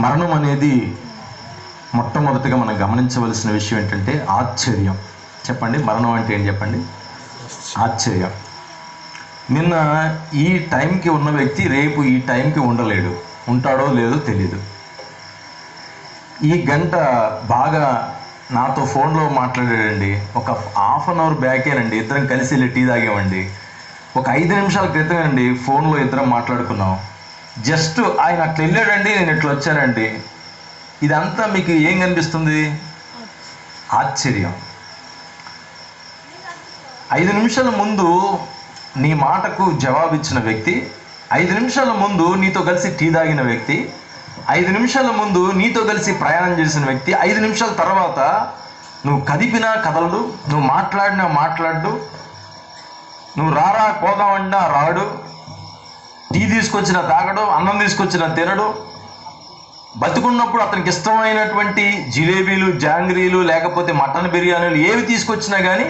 మరణం అనేది మొట్టమొదటిగా మనం గమనించవలసిన విషయం ఏంటంటే ఆశ్చర్యం. చెప్పండి, మరణం అంటే ఏం చెప్పండి? ఆశ్చర్యం. నిన్న ఈ టైంకి ఉన్న వ్యక్తి రేపు ఈ టైంకి ఉండలేడు, ఉంటాడో లేదో తెలీదు. ఈ గంట బాగా నాతో ఫోన్లో మాట్లాడాడండి. ఒక హాఫ్ అన్ అవర్ బ్యాకేనండి, ఇద్దరం కలిసి వెళ్ళి టీ తాగామండి. ఒక 5 నిమిషాల క్రితమేనండి ఫోన్లో ఇద్దరం మాట్లాడుకున్నాం. జస్ట్ ఆయన అట్లా వెళ్ళాడండి, నేను ఇట్లా వచ్చానండి. ఇదంతా మీకు ఏం కనిపిస్తుంది? ఆశ్చర్యం. 5 నిమిషాల ముందు నీ మాటకు జవాబిచ్చిన వ్యక్తి, 5 నిమిషాల ముందు నీతో కలిసి టీ తాగిన వ్యక్తి, 5 నిమిషాల ముందు నీతో కలిసి ప్రయాణం చేసిన వ్యక్తి, 5 నిమిషాల తర్వాత నువ్వు కదిపినా కదలడు, నువ్వు మాట్లాడినా మాట్లాడు, నువ్వు రారా పోదామన్నా రాడు, టీ తీసుకొచ్చిన తాగడు, అన్నం తీసుకొచ్చిన తినడు. బతుకున్నప్పుడు అతనికి ఇష్టమైనటువంటి జిలేబీలు, జాంగ్రీలు, లేకపోతే మటన్ బిర్యానీలు ఏవి తీసుకొచ్చినా కానీ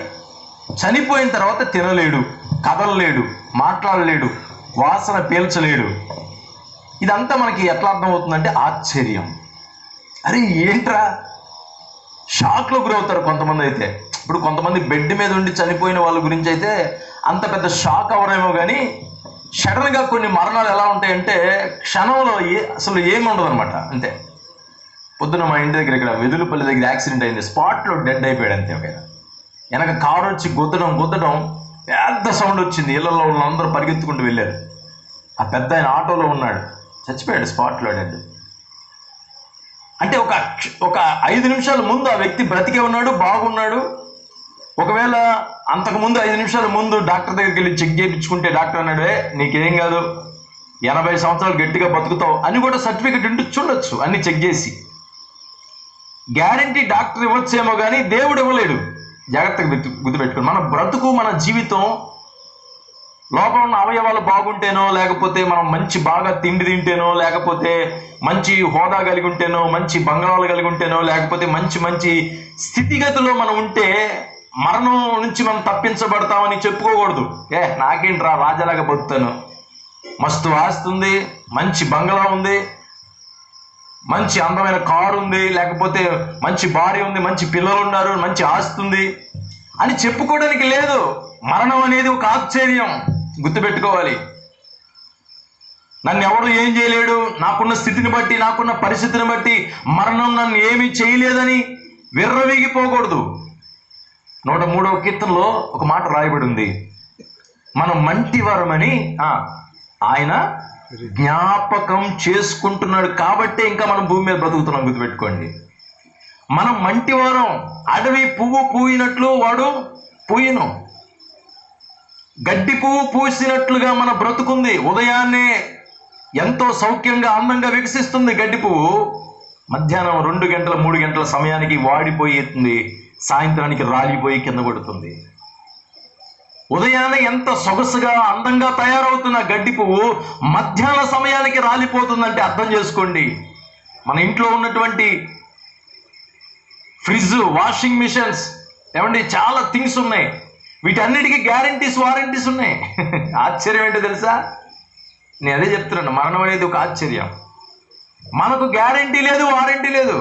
చనిపోయిన తర్వాత తినలేడు, కదలలేడు, మాట్లాడలేడు, వాసన పీల్చలేడు. ఇదంతా మనకి ఎట్లా అర్థమవుతుందంటే ఆశ్చర్యం. అరే ఏంట్రా, షాక్లో గురవుతారు కొంతమంది. అయితే ఇప్పుడు కొంతమంది బెడ్ మీద ఉండి చనిపోయిన వాళ్ళ గురించి అయితే అంత పెద్ద షాక్ అవరేమో, కానీ సడన్గా కొన్ని మరణాలు ఎలా ఉంటాయంటే క్షణంలో అసలు ఏమి ఉండదు అనమాట. అంతే. పొద్దున మా ఇంటి దగ్గర ఇక్కడ వెదులుపల్లి దగ్గర యాక్సిడెంట్ అయింది, స్పాట్లో డెడ్ అయిపోయాడు. అంతే. ఒక వెనక కారు వచ్చి గుద్దడం పెద్ద సౌండ్ వచ్చింది. ఇళ్లలో ఉన్న అందరూ పరిగెత్తుకుంటూ వెళ్ళారు. ఆ పెద్ద ఆయన ఆటోలో ఉన్నాడు, చచ్చిపోయాడు స్పాట్లో డెడ్. అంటే ఒక 5 నిమిషాల ముందు ఆ వ్యక్తి బ్రతికే ఉన్నాడు, బాగున్నాడు. ఒకవేళ అంతకుముందు 5 నిమిషాల ముందు డాక్టర్ దగ్గరికి వెళ్ళి చెక్ చేయించుకుంటే డాక్టర్ అన్నాడు, నీకేం కాదు, 80 సంవత్సరాలు గట్టిగా బతుకుతావు అని కూడా సర్టిఫికెట్ ఉండి చూడొచ్చు, అన్ని చెక్ చేసి. గ్యారంటీ డాక్టర్ ఇవ్వచ్చేమో కానీ దేవుడు ఇవ్వలేడు. జాగ్రత్తగా గుర్తుపెట్టుకోండి. మన బ్రతుకు, మన జీవితం లోపల ఉన్న అవయవాలు బాగుంటేనో, లేకపోతే మనం బాగా తిండి తింటేనో, లేకపోతే మంచి హోదా కలిగి ఉంటేనో, మంచి బంగాళాలు కలిగి ఉంటేనో, లేకపోతే మంచి స్థితిగతిలో మనం ఉంటే మరణం నుంచి మనం తప్పించబడతామని చెప్పుకోకూడదు. నాకేంట్రా, రాజాలాగా బతుకుతాను, మస్తు ఆస్తి ఉంది, మంచి బంగళా ఉంది, మంచి అందమైన కారు ఉంది, లేకపోతే మంచి భార్య ఉంది, మంచి పిల్లలు ఉన్నారు, మంచి ఆస్తి ఉంది అని చెప్పుకోవడానికి లేదు. మరణం అనేది ఒక ఆశ్చర్యం. గుర్తుపెట్టుకోవాలి. నన్ను ఎవడు ఏం చేయలేడు, నాకున్న స్థితిని బట్టి, నాకున్న పరిస్థితిని బట్టి మరణం నన్ను ఏమీ చేయలేదని విర్రవీగిపోకూడదు. 103వ కీర్తనలో ఒక మాట రాయబడి ఉంది, మనం మంటివారమని ఆయన జ్ఞాపకం చేసుకుంటున్నాడు కాబట్టే ఇంకా మనం భూమి మీద బ్రతుకుతున్నాం. గుర్తుపెట్టుకోండి. మనం మంటివారం. అడవి పువ్వు పూయినట్లు వాడు పూయను, గడ్డి పువ్వు పూసినట్లుగా మన బ్రతుకుంది. ఉదయాన్నే ఎంతో సౌఖ్యంగా అందంగా వికసిస్తుంది గడ్డి పువ్వు, మధ్యాహ్నం 2 గంటల 3 గంటల సమయానికి వాడిపోయేస్తుంది, సాయంత్రానికి రాలిపోయి కింద పడుతుంది. ఉదయాన్నే ఎంత సొగసుగా అందంగా తయారవుతున్న గడ్డి పువ్వు మధ్యాహ్న సమయానికి రాలిపోతుందంటే అర్థం చేసుకోండి. మన ఇంట్లో ఉన్నటువంటి ఫ్రిడ్జ్, వాషింగ్ మిషన్స్, ఏమండి చాలా థింగ్స్ ఉన్నాయి, వీటన్నిటికీ గ్యారంటీస్, వారంటీస్ ఉన్నాయి. ఆశ్చర్యం ఏంటో తెలుసా? నేను అదే చెప్తున్నాను, మరణం అనేది ఒక ఆశ్చర్యం. మనకు గ్యారంటీ లేదు, వారంటీ లేదు.